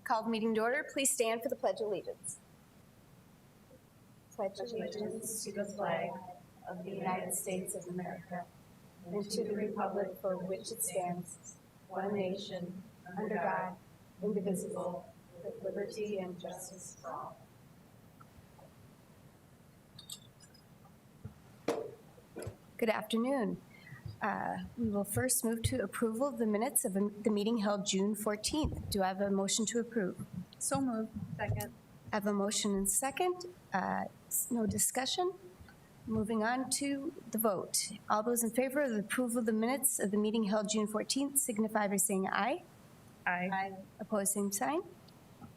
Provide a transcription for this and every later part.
Call the meeting to order. Please stand for the Pledge of Allegiance. Pledge allegiance to the flag of the United States of America and to the republic for which it stands, one nation, under God, indivisible, with liberty and justice for all. Good afternoon. We will first move to approval of the minutes of the meeting held June 14th. Do I have a motion to approve? So moved. Second. I have a motion and second. No discussion. Moving on to the vote. All those in favor of the approval of the minutes of the meeting held June 14th signify by saying aye. Aye. Aye. Opposed, same sign.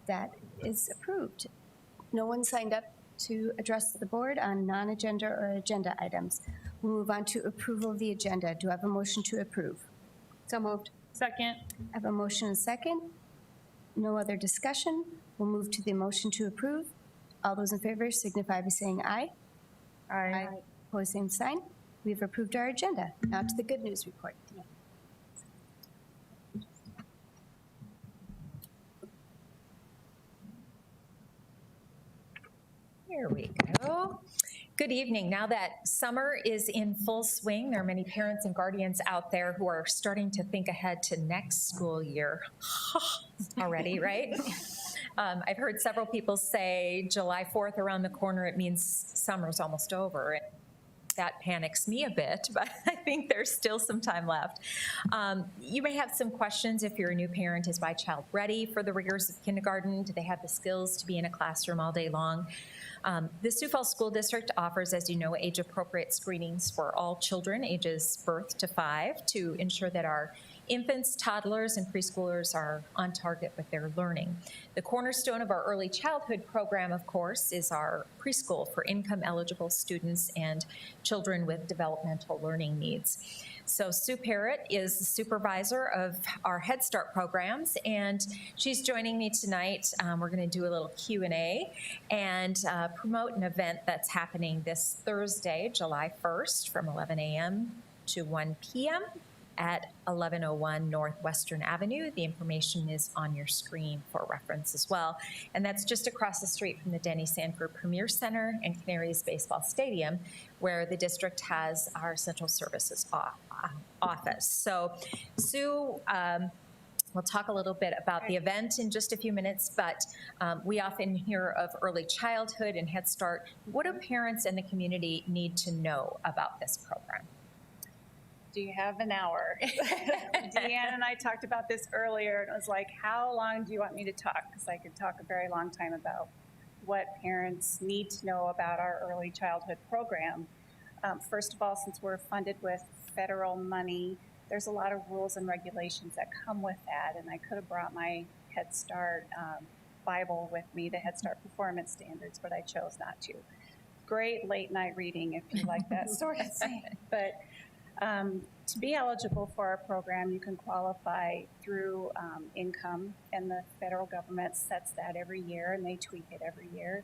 That is approved. No one signed up to address the board on non-agenda or agenda items. We'll move on to approval of the agenda. Do I have a motion to approve? So moved. Second. I have a motion and second. No other discussion. We'll move to the motion to approve. All those in favor signify by saying aye. Aye. Opposed, same sign. We've approved our agenda. Now to the good news report. Here we go. Good evening. Now that summer is in full swing, there are many parents and guardians out there who are starting to think ahead to next school year already, right? I've heard several people say July 4th around the corner, it means summer's almost over. And that panics me a bit, but I think there's still some time left. You may have some questions if you're a new parent. Is my child ready for the rigors of kindergarten? Do they have the skills to be in a classroom all day long? The Sioux Falls School District offers, as you know, age-appropriate screenings for all children ages birth to 5 to ensure that our infants, toddlers, and preschoolers are on target with their learning. The cornerstone of our early childhood program, of course, is our preschool for income-eligible students and children with developmental learning needs. So Sue Parrott is the supervisor of our Head Start programs, and she's joining me tonight. We're going to do a little Q&A and promote an event that's happening this Thursday, July 1st, from 11 a.m. to 1 p.m. at 1101 Northwestern Avenue. The information is on your screen for reference as well. And that's just across the street from the Denny Sanford Premier Center and Canaries Baseball Stadium, where the district has our central services office. So Sue, we'll talk a little bit about the event in just a few minutes, but we often hear of early childhood and Head Start. What do parents and the community need to know about this program? Do you have an hour? Deanne and I talked about this earlier, and it was like, how long do you want me to talk? Because I could talk a very long time about what parents need to know about our early childhood program. First of all, since we're funded with federal money, there's a lot of rules and regulations that come with that, and I could have brought my Head Start Bible with me, the Head Start Performance Standards, but I chose not to. Great late night reading if you like that sort of thing. But to be eligible for our program, you can qualify through income, and the federal government sets that every year, and they tweak it every year.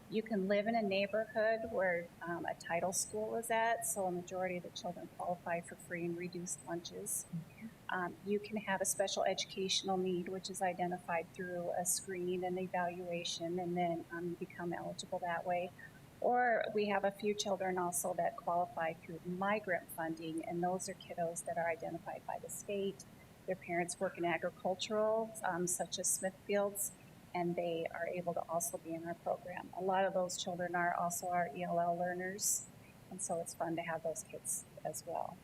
You can live in a neighborhood where a title school is at, so a majority of the children qualify for free and reduced lunches. You can have a special educational need, which is identified through a screening and evaluation, and then you become eligible that way. Or we have a few children also that qualify through migrant funding, and those are kiddos that are identified by the state. Their parents work in agricultural, such as Smithfields, and they are able to also be in our program. A lot of those children are also our ELL learners, and so it's fun to have those kids as well.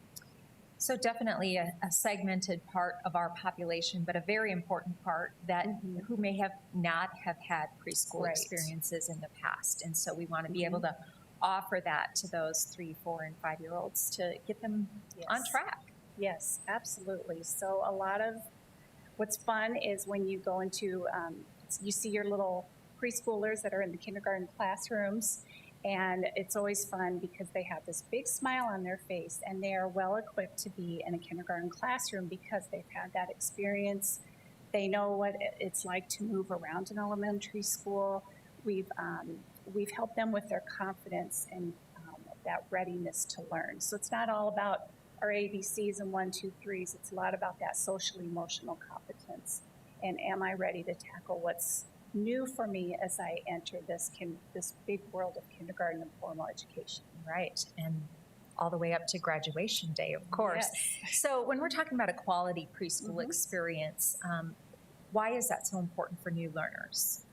So definitely a segmented part of our population, but a very important part that who may have not have had preschool experiences in the past. And so we want to be able to offer that to those 3, 4, and 5-year-olds to get them on track. Yes, absolutely. So a lot of what's fun is when you go into, you see your little preschoolers that are in the kindergarten classrooms. And it's always fun because they have this big smile on their face, and they are well equipped to be in a kindergarten classroom because they've had that experience. They know what it's like to move around in elementary school. We've helped them with their confidence and that readiness to learn. So it's not all about our ABCs and 1, 2, 3s. It's a lot about that social emotional competence. And am I ready to tackle what's new for me as I enter this big world of kindergarten and formal education? Right, and all the way up to graduation day, of course. Yes. So when we're talking about a quality preschool experience, why is that so important for new learners?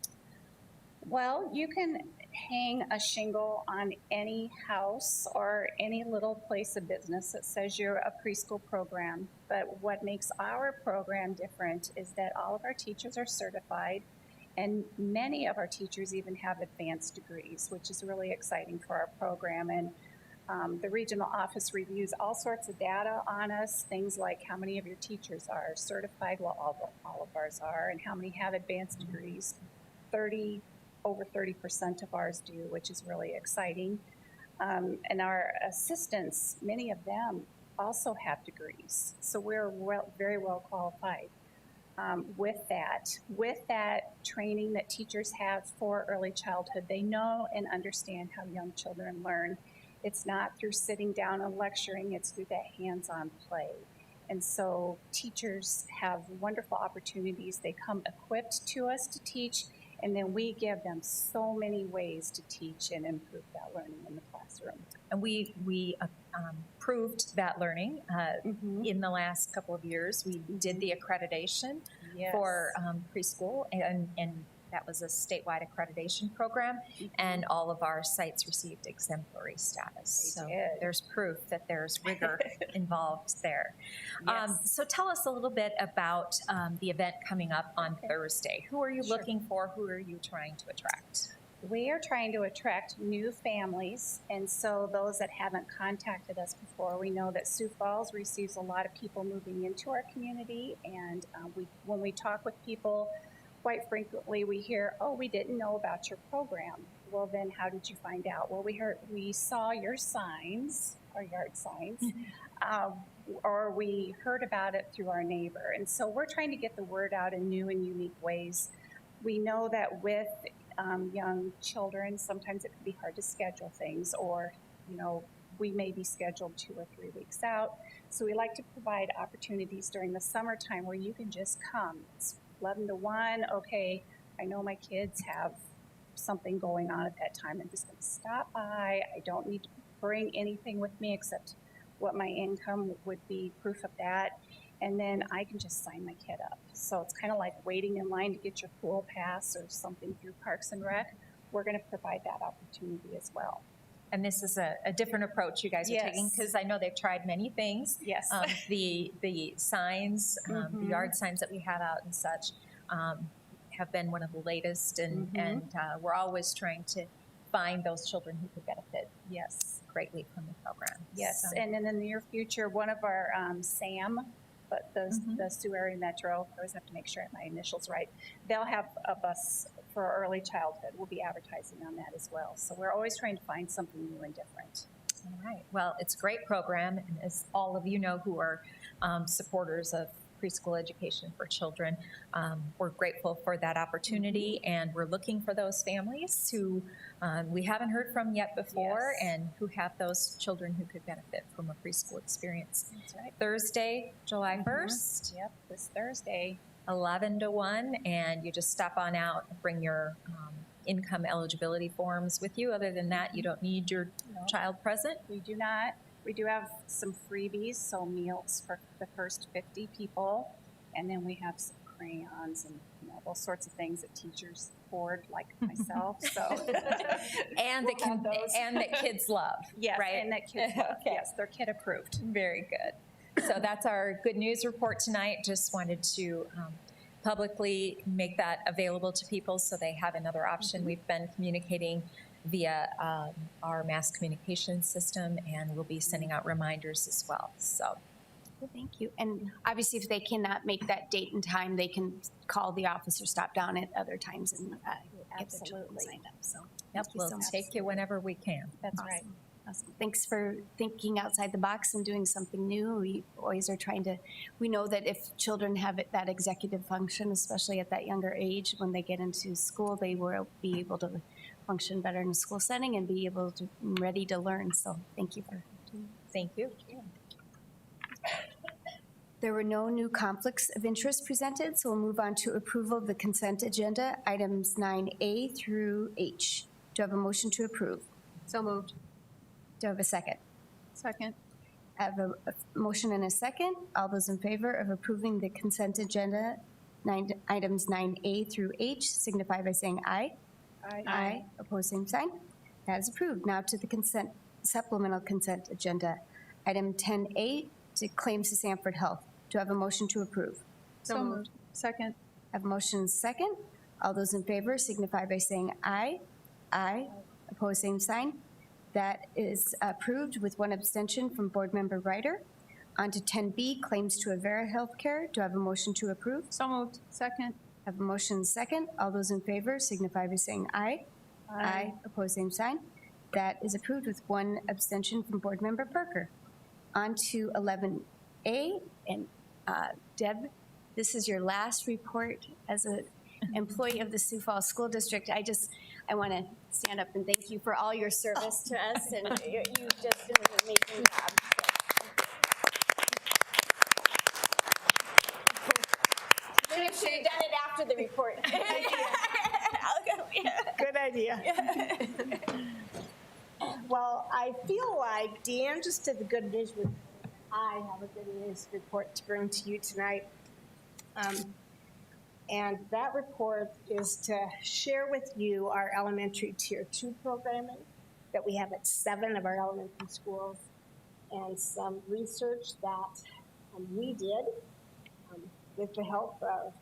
Well, you can hang a shingle on any house or any little place of business that says you're a preschool program. But what makes our program different is that all of our teachers are certified, and many of our teachers even have advanced degrees, which is really exciting for our program. And the regional office reviews all sorts of data on us, things like how many of your teachers are certified, well, all of ours are, and how many have advanced degrees. Over 30% of ours do, which is really exciting. And our assistants, many of them also have degrees. So we're very well qualified with that training that teachers have for early childhood. They know and understand how young children learn. It's not through sitting down and lecturing, it's through that hands-on play. And so teachers have wonderful opportunities. They come equipped to us to teach, and then we give them so many ways to teach and improve that learning in the classroom. And we proved that learning in the last couple of years. We did the accreditation for preschool, and that was a statewide accreditation program, and all of our sites received exemplary status. They so did. There's proof that there's rigor involved there. Yes. So tell us a little bit about the event coming up on Thursday. Who are you looking for? Who are you trying to attract? We are trying to attract new families, and so those that haven't contacted us before, we know that Sioux Falls receives a lot of people moving into our community, and when we talk with people, quite frequently we hear, oh, we didn't know about your program. Well, then how did you find out? Well, we saw your signs, our yard signs, or we heard about it through our neighbor. And so we're trying to get the word out in new and unique ways. We know that with young children, sometimes it can be hard to schedule things, or, we may be scheduled 2 or 3 weeks out. So we like to provide opportunities during the summertime where you can just come. It's 11 to 1, okay, I know my kids have something going on at that time. I'm just going to stop by. I don't need to bring anything with me except what my income would be, proof of that. And then I can just sign my kid up. So it's kind of like waiting in line to get your pool pass or something through Parks and Rec. We're going to provide that opportunity as well. And this is a different approach you guys are taking, because I know they've tried many things. Yes. The signs, the yard signs that we have out and such have been one of the latest, and we're always trying to find those children who could benefit greatly from the program. Yes, So, and in the near future, one of our SAM, but the Sioux Area Metro, I always have to make sure I have my initials right, they'll have a bus for early childhood. We'll be advertising on that as well. So we're always trying to find something new and different. all right. Well, it's a great program, and as all of you know who are supporters of preschool education for children, we're grateful for that opportunity, and we're looking for those families who we haven't heard from yet before, and who have those children who could benefit from a preschool experience. That's right. Thursday, July 1st. Yep, this Thursday. 11 to 1, and you just stop on out and bring your income eligibility forms with you. Other than that, you don't need your child present. We do not. We do have some freebies, so meals for the first 50 people, and then we have some crayons and those sorts of things that teachers hoard, like myself. So And that kids love. yes, right? and that kids love. Okay. Yes, they're kid approved. Very good. So that's our good news report tonight. Just wanted to publicly make that available to people so they have another option. We've been communicating via our mass communication system, and we'll be sending out reminders as well. So Thank you. And obviously, if they cannot make that date and time, they can call the office or stop down at other times and get their children Absolutely. signed up. So yep, thank you we'll so much. take you whenever we can. That's Awesome. right. Awesome. Thanks for thinking outside the box and doing something new. We always are trying to, we know that if children have that executive function, especially at that younger age, when they get into school, they will be able to function better in a school setting and be able to ready to learn. So thank you for doing Thank you. There were no new conflicts of interest presented, so we'll move on to approval of the consent agenda, items 9A through H. Do I have a motion to approve? So moved. Do I have a second? Second. I have a motion and a second. All those in favor of approving the consent agenda, items 9A through H, signify by saying aye. Aye. Opposed, same sign. That is approved. Now to the supplemental consent agenda. Item 10A, to claims to Sanford Health. Do I have a motion to approve? So moved. Second. I have a motion and a second. All those in favor signify by saying aye. Aye. Opposed, same sign. That is approved with one abstention from Board Member Ryder. On to 10B, claims to Avera Healthcare. Do I have a motion to approve? So moved. Second. I have a motion and a second. All those in favor signify by saying aye. Aye. Opposed, same sign. That is approved with one abstention from Board Member Parker. On to 11A, and Deb, this is your last report as an employee of the Sioux Falls School District. I want to stand up and thank you for all your service to us, and you've just done an amazing job. Maybe I should have done it after the report. Good idea. Well, I feel like Deanne just did the good news. I have a good news report to bring to you tonight. And that report is to share with you our elementary Tier 2 programming that we have at 7 of our elementary schools, and some research that we did with the help of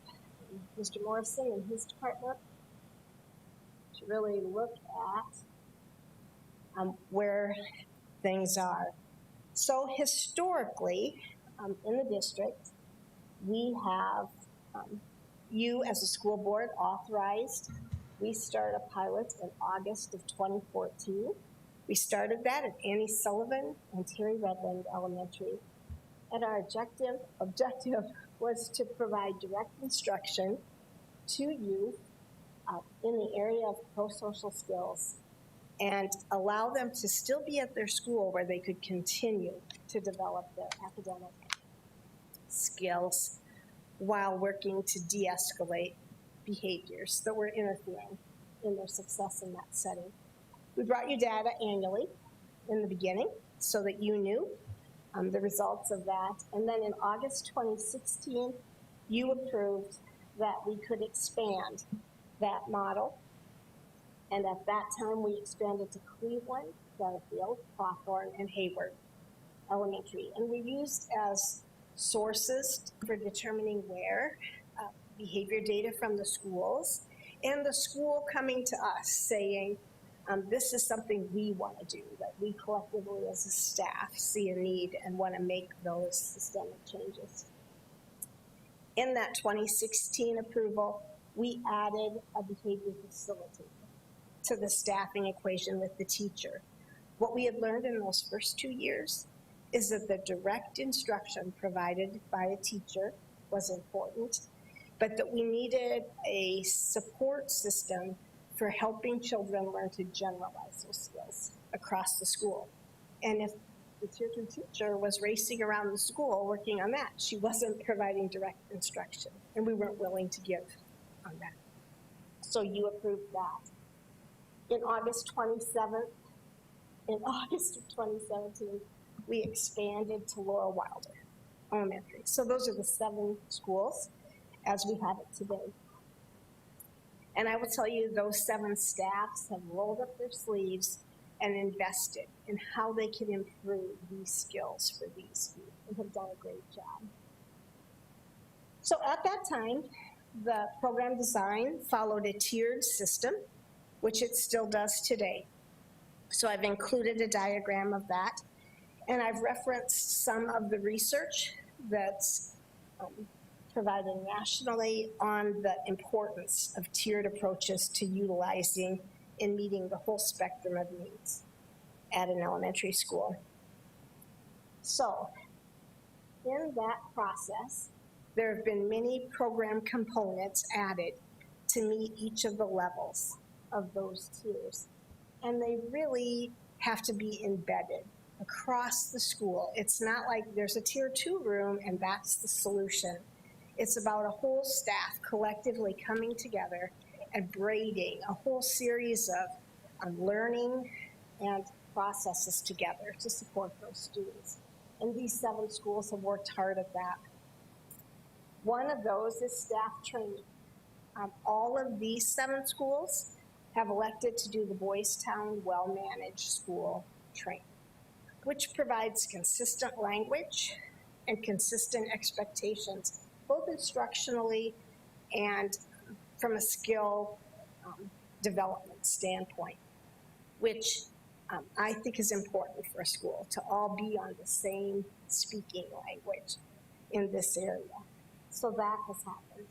Mr. Morrison and his department to really look at where things are. So historically, in the district, we have you as a school board authorized, we started a pilot in August of 2014. We started that at Annie Sullivan and Terry Redland Elementary. And our objective was to provide direct instruction to youth in the area of pro-social skills and allow them to still be at their school where they could continue to develop their academic skills while working to de-escalate behaviors that were interfering in their success in that setting. We brought you data annually in the beginning so that you knew the results of that. And then in August 2016, you approved that we could expand that model. And at that time, we expanded to Cleveland, Fairfield, Hawthorne, and Hayward Elementary. And we used as sources for determining where behavior data from the schools, and the school coming to us saying, this is something we want to do, that we collectively as a staff see a need and want to make those systemic changes. In that 2016 approval, we added a behavior facilitator to the staffing equation with the teacher. What we had learned in those first 2 years is that the direct instruction provided by a teacher was important, but that we needed a support system for helping children learn to generalize those skills across the school. And if the Tier 2 teacher was racing around the school working on that, she wasn't providing direct instruction, and we weren't willing to give on that. So you approved that. In August of 2017, we expanded to Laurel Wilder Elementary. So those are the 7 schools as we have it today. And I will tell you, those 7 staffs have rolled up their sleeves and invested in how they can improve these skills for these youth and have done a great job. So at that time, the program design followed a tiered system, which it still does today. So I've included a diagram of that, and I've referenced some of the research that's provided nationally on the importance of tiered approaches to utilizing and meeting the whole spectrum of needs at an elementary school. So in that process, there have been many program components added to meet each of the levels of those tiers. And they really have to be embedded across the school. It's not like there's a tier 2 room and that's the solution. It's about a whole staff collectively coming together and braiding a whole series of learning and processes together to support those students. And these 7 schools have worked hard at that. One of those is staff training. All of these 7 schools have elected to do the Boys Town Well-Managed School training, which provides consistent language and consistent expectations, both instructionally and from a skill development standpoint, which I think is important for a school to all be on the same speaking language in this area. So that has happened.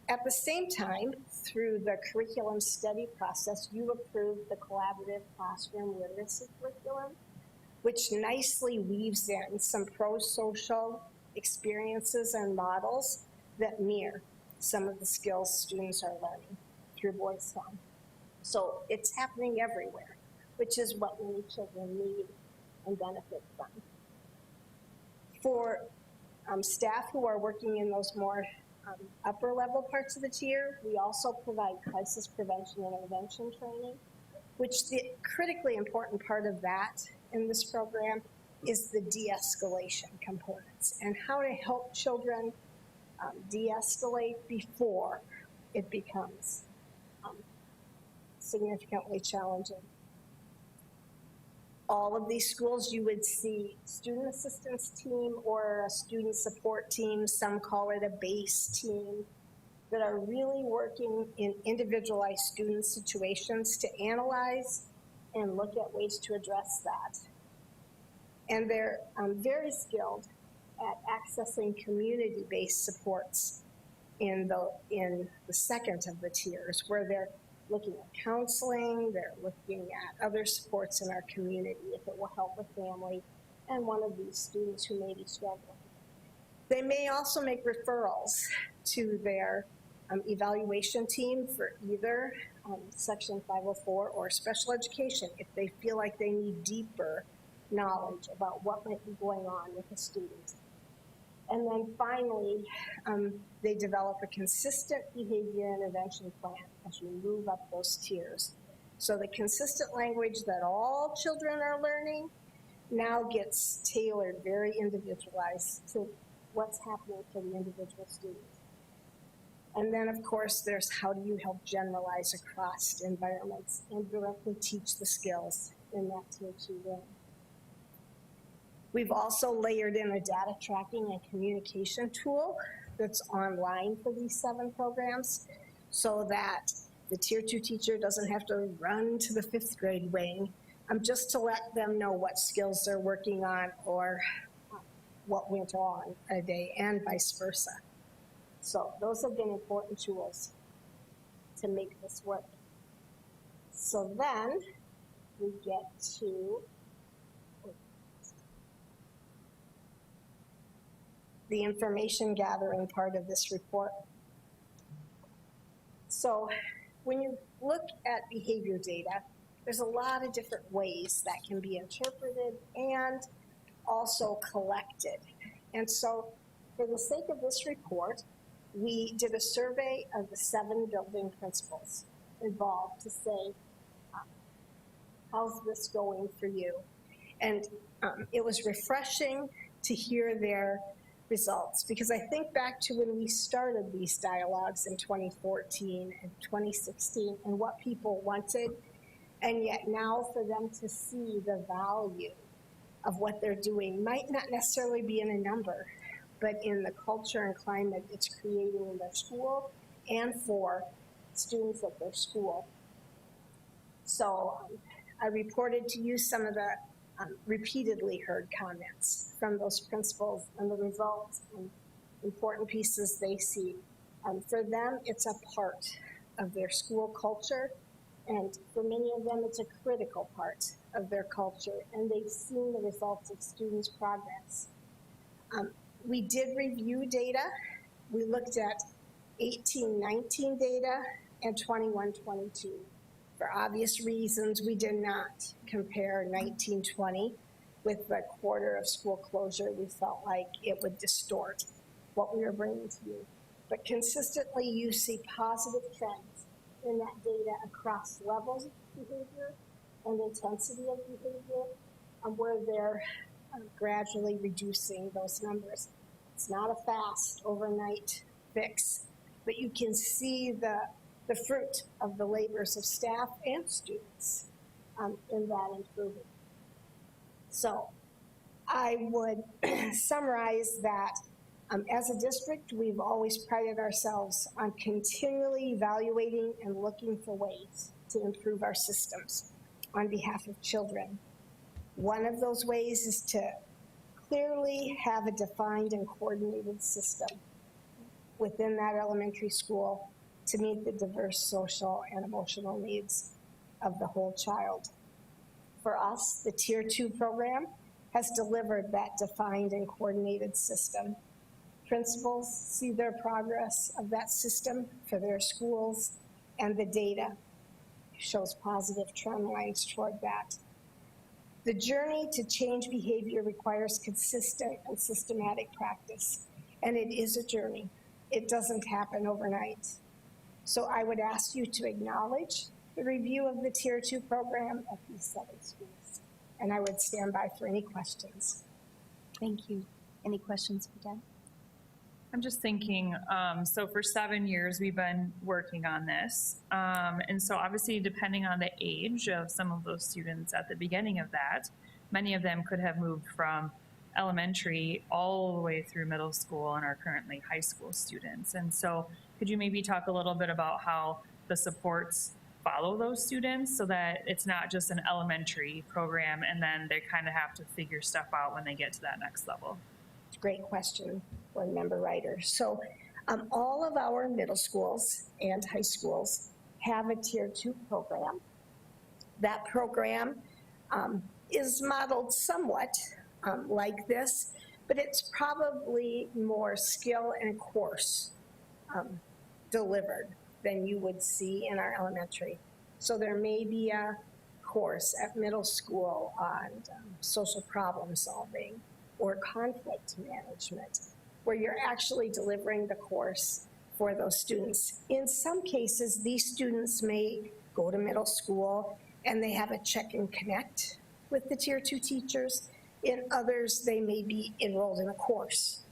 At the same time, through the curriculum study process, you approved the collaborative classroom literacy curriculum, which nicely weaves in some pro-social experiences and models that mirror some of the skills students are learning through Boys Town. So it's happening everywhere, which is what many children need and benefit from. For staff who are working in those more upper level parts of the tier, we also provide crisis prevention and intervention training, which the critically important part of that in this program is the de-escalation components and how to help children de-escalate before it becomes significantly challenging. All of these schools, you would see student assistance team or a student support team, some call it a base team, that are really working in individualized student situations to analyze and look at ways to address that. And they're very skilled at accessing community-based supports in the second of the tiers, where they're looking at counseling, they're looking at other supports in our community if it will help with family and one of these students who may be struggling. They may also make referrals to their evaluation team for either Section 504 or special education if they feel like they need deeper knowledge about what might be going on with a student. And then finally, they develop a consistent behavior intervention plan as you move up those tiers. So the consistent language that all children are learning now gets tailored, very individualized to what's happening for the individual student. And then, of course, there's how do you help generalize across environments and directly teach the skills in that tier 2 room. We've also layered in a data tracking and communication tool that's online for these 7 programs so that the tier 2 teacher doesn't have to run to the 5th grade wing just to let them know what skills they're working on or what went on a day and vice versa. So those have been important tools to make this work. So then we get to the information gathering part of this report. So when you look at behavior data, there's a lot of different ways that can be interpreted and also collected. And so for the sake of this report, we did a survey of the 7 building principals involved to say, how's this going for you? And it was refreshing to hear their results, because I think back to when we started these dialogues in 2014 and 2016 and what people wanted, and yet now for them to see the value of what they're doing might not necessarily be in a number, but in the culture and climate it's creating in their school and for students at their school. So I reported to you some of the repeatedly heard comments from those principals and the results and important pieces they see. For them, it's a part of their school culture, and for many of them, it's a critical part of their culture, and they've seen the results of students' progress. We did review data. We looked at 18-19 data and 21-22 For obvious reasons, we did not compare 1920 with the quarter of school closure. We felt like it would distort what we were bringing to you. But consistently, you see positive trends in that data across levels of behavior and intensity of behavior, where they're gradually reducing those numbers. It's not a fast overnight fix, but you can see the fruit of the labors of staff and students in that improvement. So I would summarize that as a district, we've always prided ourselves on continually evaluating and looking for ways to improve our systems on behalf of children. One of those ways is to clearly have a defined and coordinated system within that elementary school to meet the diverse social and emotional needs of the whole child. For us, the Tier 2 program has delivered that defined and coordinated system. Principals see their progress of that system for their schools, and the data shows positive trend lines toward that. The journey to change behavior requires consistent and systematic practice, and it is a journey. It doesn't happen overnight. So I would ask you to acknowledge the review of the Tier 2 program at these 7 schools, and I would stand by for any questions. Thank you. Any questions for Deb? I'm just thinking, so for 7 years, we've been working on this. And so obviously, depending on the age of some of those students at the beginning of that, many of them could have moved from elementary all the way through middle school and are currently high school students. And so could you maybe talk a little bit about how the supports follow those students so that it's not just an elementary program and then they kind of have to figure stuff out when they get to that next level? Great question, Board Member Ryder. So all of our middle schools and high schools have a Tier 2 program. That program is modeled somewhat like this, but it's probably more skill and course delivered than you would see in our elementary. So there may be a course at middle school on social problem solving or conflict management, where you're actually delivering the course for those students. In some cases, these students may go to middle school and they have a check and connect with the Tier 2 teachers. In others, they may be enrolled in a course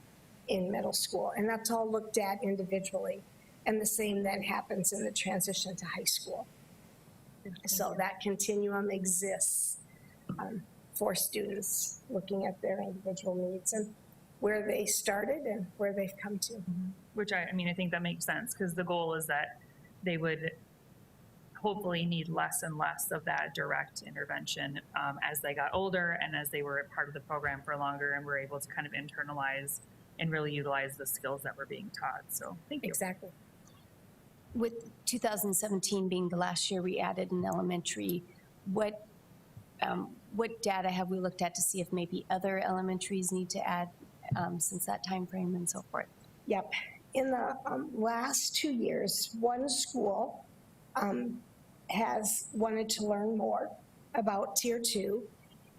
in middle school, and that's all looked at individually. And the same then happens in the transition to high school. So that continuum exists for students looking at their individual needs and where they started and where they've come to. Which I mean, I think that makes sense because the goal is that they would hopefully need less and less of that direct intervention as they got older and as they were a part of the program for longer and were able to kind of internalize and really utilize the skills that were being taught. So thank you. Exactly. With 2017 being the last year we added an elementary, what data have we looked at to see if maybe other elementaries need to add since that time frame and so forth? Yep. In the last 2 years, one school has wanted to learn more about Tier 2,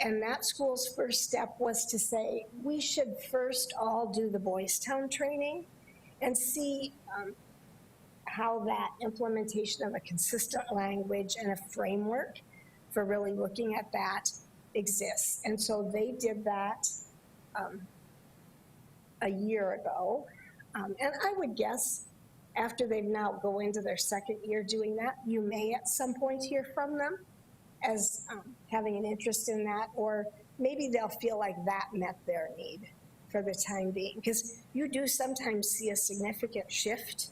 and that school's first step was to say, we should first all do the Boys Town training and see how that implementation of a consistent language and a framework for really looking at that exists. And so they did that a year ago. And I would guess after they've now go into their second year doing that, you may at some point hear from them as having an interest in that, or maybe they'll feel like that met their need for the time being. Because you do sometimes see a significant shift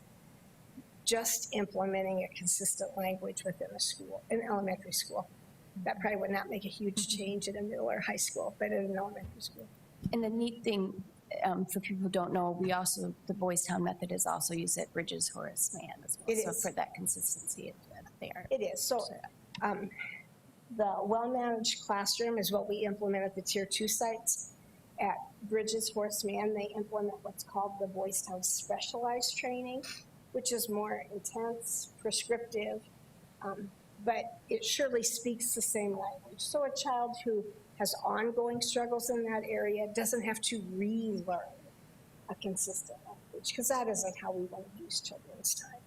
just implementing a consistent language within a school, an elementary school. That probably would not make a huge change in a middle or high school, but in an elementary school. And the neat thing, for people who don't know, we also, the Boys Town method is also used at Bridges Horace Mann as well. It so is. for that consistency there. It is. So the well-managed classroom is what we implement at the Tier 2 sites. At Bridges Horace Mann, they implement what's called the Boys Town specialized training, which is more intense, prescriptive, but it surely speaks the same language. So a child who has ongoing struggles in that area doesn't have to relearn a consistent language, because that isn't how we want to use children's time.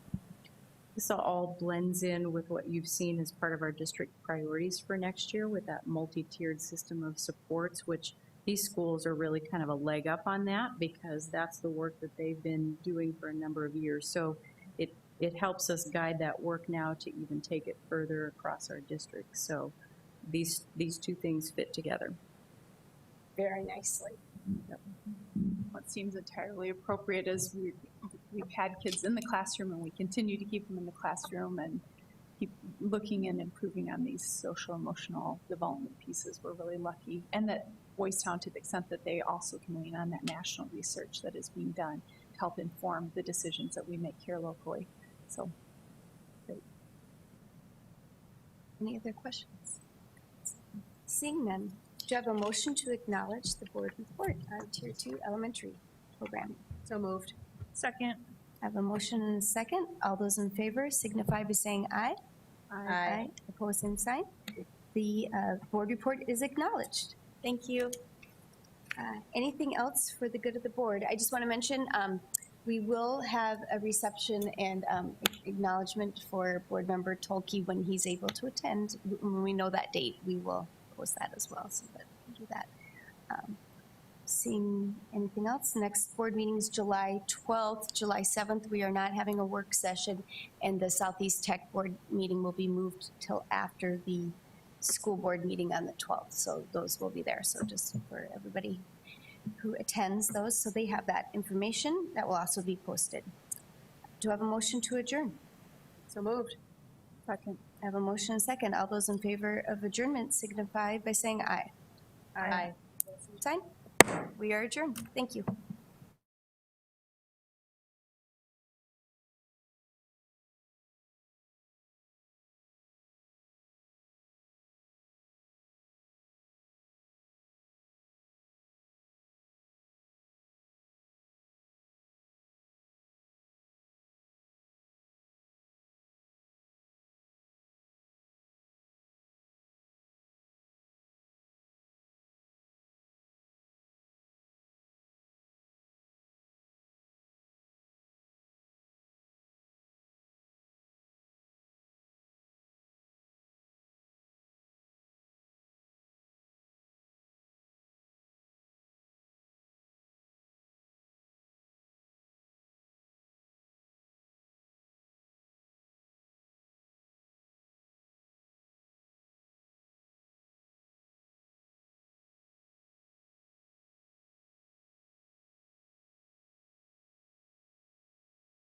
This all blends in with what you've seen as part of our district priorities for next year with that multi-tiered system of supports, which these schools are really kind of a leg up on that because that's the work that they've been doing for a number of years. So it helps us guide that work now to even take it further across our district. So these two things fit together. Very nicely. What seems entirely appropriate is we've had kids in the classroom and we continue to keep them in the classroom and keep looking and improving on these social emotional development pieces. We're really lucky. And that Boys Town, to the extent that they also can lean on that national research that is being done to help inform the decisions that we make here locally. So, great. Any other questions? Seeing none, do you have a motion to acknowledge the board report on Tier 2 elementary program? So moved. Second. I have a motion and a second. All those in favor signify by saying aye. Aye. Opposed, same sign. The board report is acknowledged. Thank you. Anything else for the good of the board? I just want to mention we will have a reception and acknowledgement for board member Tolke when he's able to attend. When we know that date, we will post that as well, so that we can do that. Seeing anything else, next board meeting is July 12th, July 7th. We are not having a work session, and the Southeast Tech Board meeting will be moved till after the school board meeting on the 12th. So those will be there. So just for everybody who attends those, so they have that information that will also be posted. Do I have a motion to adjourn? So moved. Second. I have a motion and a second. All those in favor of adjournment signify by saying aye. Aye. Sign. We are adjourned. Thank you.